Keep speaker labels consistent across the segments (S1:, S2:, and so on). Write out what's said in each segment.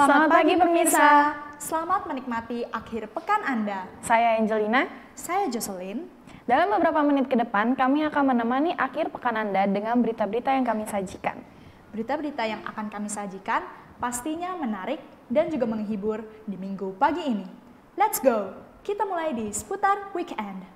S1: Selamat pagi pemirsa. Selamat menikmati akhir pekan Anda.
S2: Saya Angelina.
S1: Saya Jocelyn.
S2: Dalam beberapa menit ke depan, kami akan menemani akhir pekan Anda dengan berita-berita yang kami sajikan.
S1: Berita-berita yang akan kami sajikan pastinya menarik dan juga menghibur di minggu pagi ini. Let's go! Kita mulai di seputar weekend.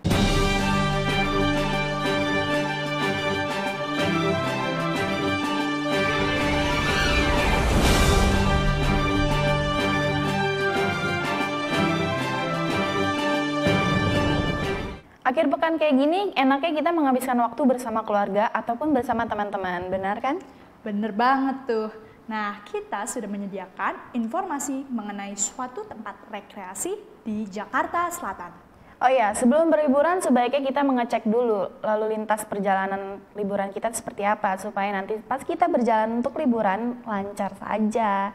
S2: Akhir pekan kayak gini, enaknya kita menghabiskan waktu bersama keluarga ataupun bersama teman-teman, benar kan?
S1: Bener banget tuh. Nah, kita sudah menyediakan informasi mengenai suatu tempat rekreasi di Jakarta Selatan.
S2: Oh iya, sebelum berliburan sebaiknya kita mengecek dulu lalu lintas perjalanan liburan kita seperti apa, supaya nanti pas kita berjalan untuk liburan lancar saja.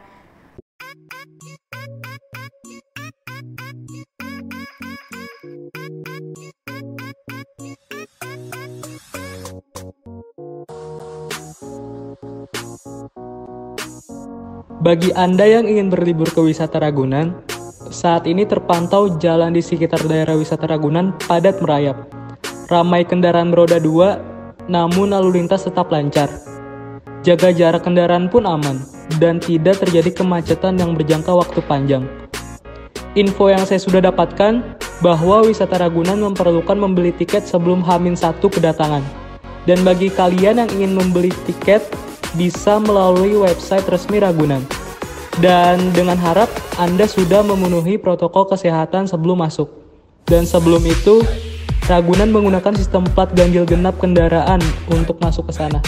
S3: Bagi Anda yang ingin berlibur ke wisata Ragunan, saat ini terpantau jalan di sekitar daerah wisata Ragunan padat merayap. Ramai kendaraan beroda 2, namun lalu lintas tetap lancar. Jaga jarak kendaraan pun aman, dan tidak terjadi kemacetan yang berjangka waktu panjang. Info yang saya sudah dapatkan, bahwa wisata Ragunan memerlukan membeli tiket sebelum H-1 kedatangan. Dan bagi kalian yang ingin membeli tiket, bisa melalui website resmi Ragunan. Dan dengan harap Anda sudah memenuhi protokol kesehatan sebelum masuk. Dan sebelum itu, Ragunan menggunakan sistem plat ganjil genap kendaraan untuk masuk ke sana.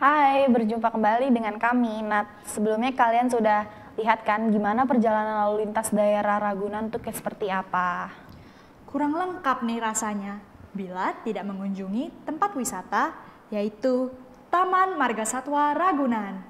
S2: Hai, berjumpa kembali dengan kami, Nat. Sebelumnya kalian sudah lihat kan gimana perjalanan lalu lintas daerah Ragunan tuh kayak seperti apa?
S1: Kurang lengkap nih rasanya bila tidak mengunjungi tempat wisata yaitu Taman Marga Satwa Ragunan.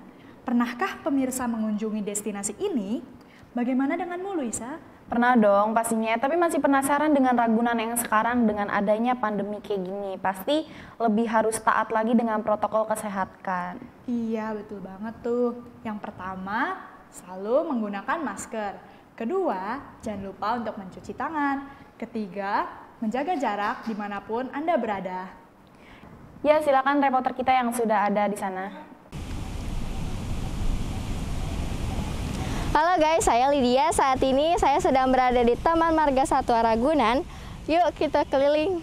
S1: Pernahkah pemirsa mengunjungi destinasi ini? Bagaimana denganmu, Luisa?
S2: Pernah dong pastinya, tapi masih penasaran dengan Ragunan yang sekarang dengan adanya pandemi kayak gini. Pasti lebih harus taat lagi dengan protokol kesehatan.
S1: Iya, betul banget tuh. Yang pertama, selalu menggunakan masker. Kedua, jangan lupa untuk mencuci tangan. Ketiga, menjaga jarak dimanapun Anda berada.
S2: Ya, silakan reporter kita yang sudah ada di sana.
S4: Halo guys, saya Lydia. Saat ini saya sedang berada di Taman Marga Satwa Ragunan. Yuk kita keliling.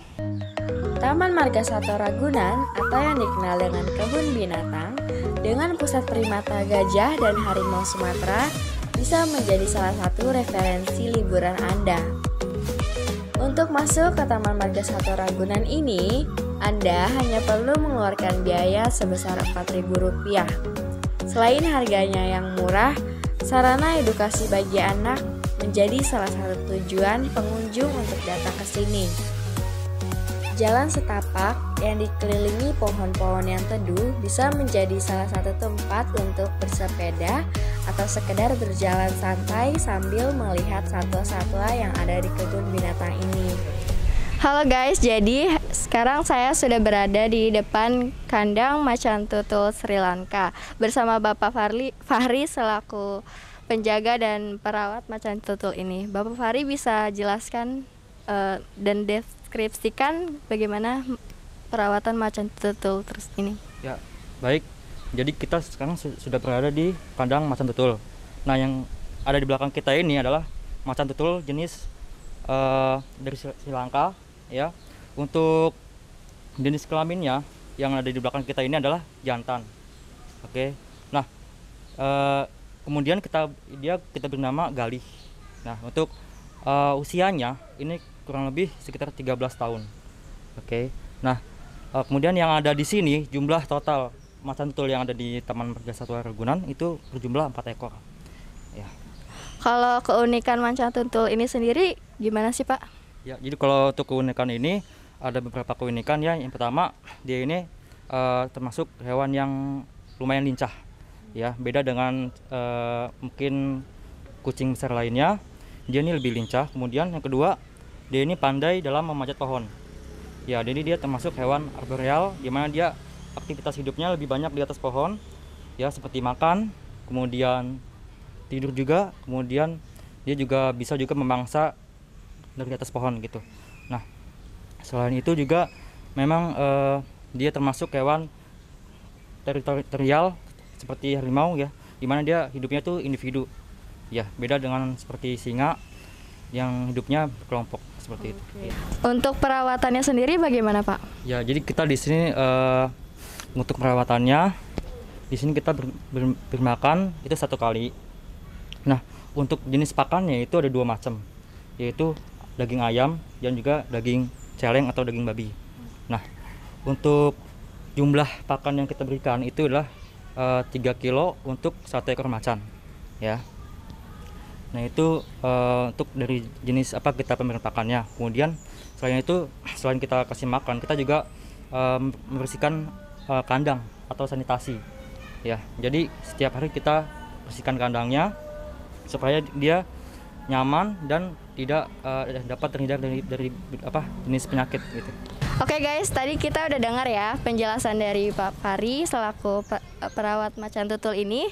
S5: Taman Marga Satwa Ragunan atau yang dikenal dengan kebun binatang dengan pusat primata gajah dan harimau Sumatera bisa menjadi salah satu referensi liburan Anda. Untuk masuk ke Taman Marga Satwa Ragunan ini, Anda hanya perlu mengeluarkan biaya sebesar Rp4.000. Selain harganya yang murah, sarana edukasi bagi anak menjadi salah satu tujuan pengunjung untuk datang ke sini. Jalan setapak yang dikelilingi pohon-pohon yang teduh bisa menjadi salah satu tempat untuk bersepeda atau sekedar berjalan santai sambil melihat satwa-satwa yang ada di kebun binatang ini.
S4: Halo guys, jadi sekarang saya sudah berada di depan kandang macan tutul Sri Lanka bersama Bapak Fahri selaku penjaga dan perawat macan tutul ini. Bapak Fahri bisa jelaskan dan deskripsikan bagaimana perawatan macan tutul terus ini?
S6: Ya, baik. Jadi kita sekarang sudah berada di kandang macan tutul. Nah, yang ada di belakang kita ini adalah macan tutul jenis dari Sri Lanka. Ya, untuk jenis kelaminnya yang ada di belakang kita ini adalah jantan. Oke, nah kemudian kita beri nama Galih. Nah, untuk usianya ini kurang lebih sekitar 13 tahun. Oke, nah kemudian yang ada di sini jumlah total macan tutul yang ada di Taman Marga Satwa Ragunan itu berjumlah 4 ekor. Ya.
S4: Kalau keunikan macan tutul ini sendiri gimana sih Pak?
S6: Ya, jadi kalau untuk keunikan ini ada beberapa keunikan ya. Yang pertama, dia ini termasuk hewan yang lumayan lincah ya, beda dengan mungkin kucing besar lainnya. Dia ini lebih lincah. Kemudian yang kedua, dia ini pandai dalam memanjat pohon ya. Jadi dia termasuk hewan arboreal, di mana dia aktivitas hidupnya lebih banyak di atas pohon ya, seperti makan, kemudian tidur juga, kemudian dia juga bisa memangsa dari atas pohon gitu. Nah, selain itu juga memang dia termasuk hewan teritorial seperti harimau ya, dimana dia hidupnya tuh individu ya, beda dengan seperti singa yang hidupnya berkelompok seperti itu.
S4: Untuk perawatannya sendiri bagaimana, Pak?
S6: Ya, jadi kita di sini untuk perawatannya, di sini kita bermakan itu 1 kali. Nah, untuk jenis pakannya itu ada 2 macam, yaitu daging ayam dan juga daging celeng atau daging babi. Nah, untuk jumlah pakan yang kita berikan itu adalah 3 kilo untuk 1 ekor macan ya. Nah, itu untuk dari jenis apa kita pemberian pakannya. Kemudian selain itu, selain kita kasih makan, kita juga membersihkan kandang atau sanitasi ya. Jadi setiap hari kita bersihkan kandangnya supaya dia nyaman dan tidak dapat terhindar dari jenis penyakit gitu.
S4: Oke guys, tadi kita udah dengar ya penjelasan dari Pak Fahri selaku perawat macan tutul ini.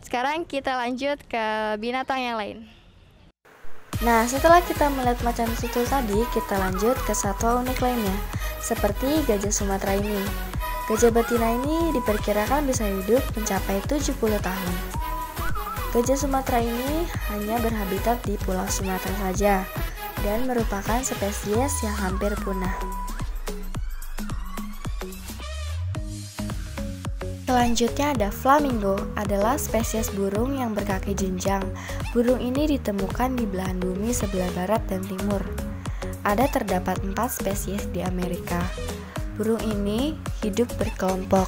S4: Sekarang kita lanjut ke binatang yang lain.
S5: Nah, setelah kita melihat macan tutul tadi, kita lanjut ke satwa unik lainnya, seperti gajah Sumatera ini. Gajah betina ini diperkirakan bisa hidup mencapai 70 tahun. Gajah Sumatera ini hanya berhabitat di Pulau Sumatera saja dan merupakan spesies yang hampir punah. Selanjutnya ada flamingo, adalah spesies burung yang berkaki jenjang. Burung ini ditemukan di belahan bumi sebelah barat dan timur. Ada terdapat 4 spesies di Amerika. Burung ini hidup berkelompok.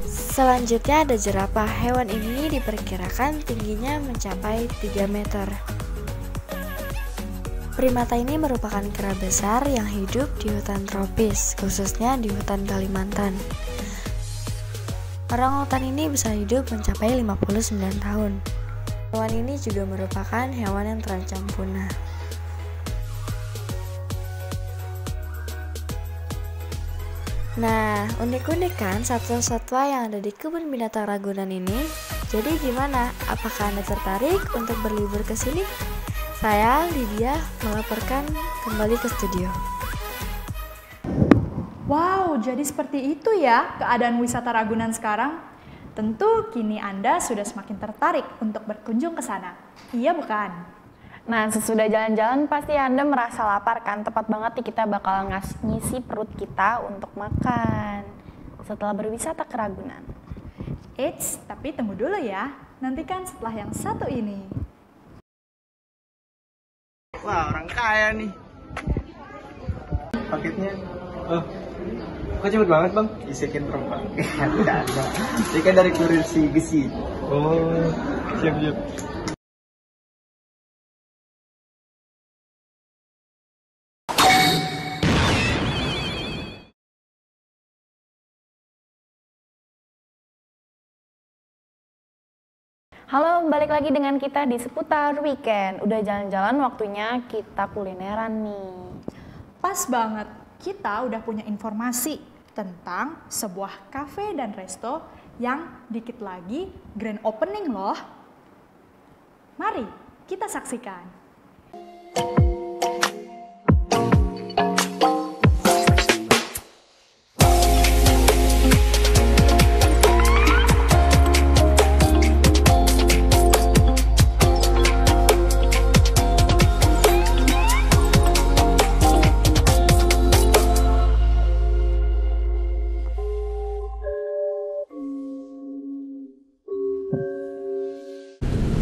S5: Selanjutnya ada jerapah. Hewan ini diperkirakan tingginya mencapai 3 meter. Primata ini merupakan kera besar yang hidup di hutan tropis, khususnya di hutan Kalimantan. Orangutan ini bisa hidup mencapai 59 tahun. Hewan ini juga merupakan hewan yang terancam punah. Nah, unik-unik kan satwa-satwa yang ada di kebun binatang Ragunan ini? Jadi gimana? Apakah Anda tertarik untuk berlibur ke sini? Saya, Lydia, melaporkan kembali ke studio.
S1: Wow, jadi seperti itu ya keadaan wisata Ragunan sekarang. Tentu kini Anda sudah semakin tertarik untuk berkunjung ke sana. Iya bukan?
S2: Nah, sesudah jalan-jalan pasti Anda merasa lapar kan? Tepat banget nih, kita bakal ngisi perut kita untuk makan setelah berwisata ke Ragunan.
S1: Eits, tapi tunggu dulu ya. Nantikan setelah yang satu ini.
S7: Wah, orang kaya nih. Paketnya. Oh, kok cepet banget bang? Disekian perempat. Tidak ada. Ini kan dari kurir si Gesi. Oh, siap-siap.
S2: Halo, balik lagi dengan kita di Seputar Weekend. Udah jalan-jalan, waktunya kita kulineran nih.
S1: Pas banget, kita udah punya informasi tentang sebuah kafe dan resto yang dikit lagi grand opening loh. Mari kita saksikan.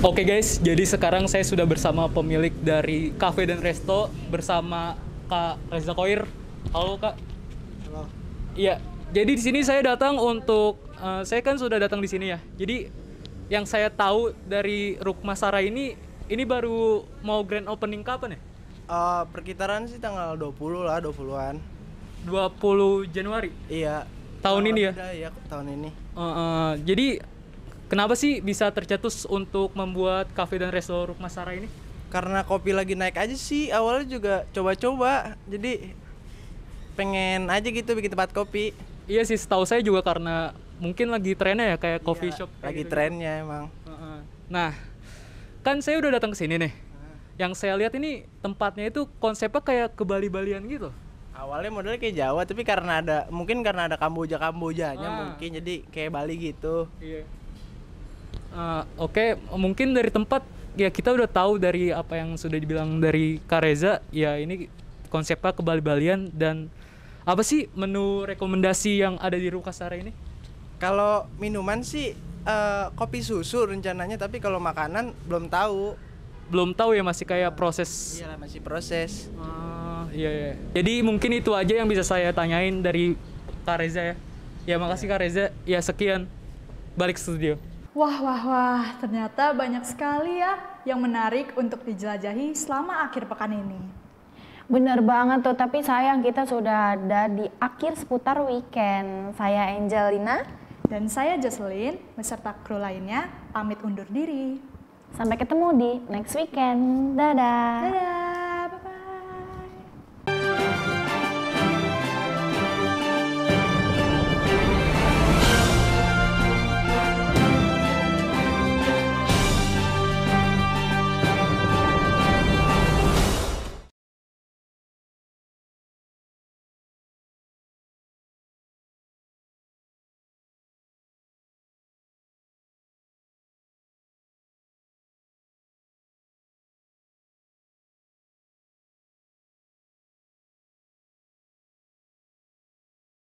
S3: Oke guys, jadi sekarang saya sudah bersama pemilik dari kafe dan resto bersama Kak Reza Koir. Halo Kak.
S7: Halo.
S3: Iya, jadi di sini saya datang untuk saya kan sudah datang di sini ya. Jadi yang saya tahu dari Rukma Sara ini ini baru mau grand opening kapan ya?
S8: Perkitaran sih tanggal 20 lah, 20-an.
S3: 20 Januari?
S8: Iya.
S3: Tahun ini ya?
S8: Iya, tahun ini.
S3: Jadi kenapa sih bisa tercetus untuk membuat kafe dan resto Rukma Sara ini?
S8: Karena kopi lagi naik aja sih, awalnya juga coba-coba. Jadi pengen aja gitu bikin tempat kopi.
S3: Iya sih, setahu saya juga karena mungkin lagi trennya ya kayak coffee shop.
S8: Lagi
S3: gitu.
S8: trennya emang.
S3: Nah, kan saya udah datang ke sini nih. Yang saya lihat ini tempatnya itu konsepnya kayak ke Bali-Balian gitu.
S8: Awalnya modelnya kayak Jawa, tapi karena ada Kamboja-Kambojanya mungkin jadi kayak Bali gitu.
S3: Iya. Oke, mungkin dari tempat ya kita udah tahu dari apa yang sudah dibilang dari Kak Reza, ya ini konsepnya ke Bali-Balian. Dan apa sih menu rekomendasi yang ada di Rukma Sara ini?
S8: Kalau minuman sih kopi susu rencananya, tapi kalau makanan belum tahu.
S3: Belum tahu ya, masih kayak proses.
S8: Iyalah, masih proses.
S3: Iya. Jadi mungkin itu aja yang bisa saya tanyain dari Kak Reza ya. Ya makasih Kak Reza. Ya sekian, balik studio.
S1: Wah, ternyata banyak sekali ya yang menarik untuk dijelajahi selama akhir pekan ini.
S2: Bener banget tuh, tapi sayang kita sudah ada di akhir seputar weekend. Saya Angelina.
S1: Dan saya Jocelyn, beserta kru lainnya, pamit undur diri.
S2: Sampai ketemu di next weekend. Dadah.
S1: Dadah!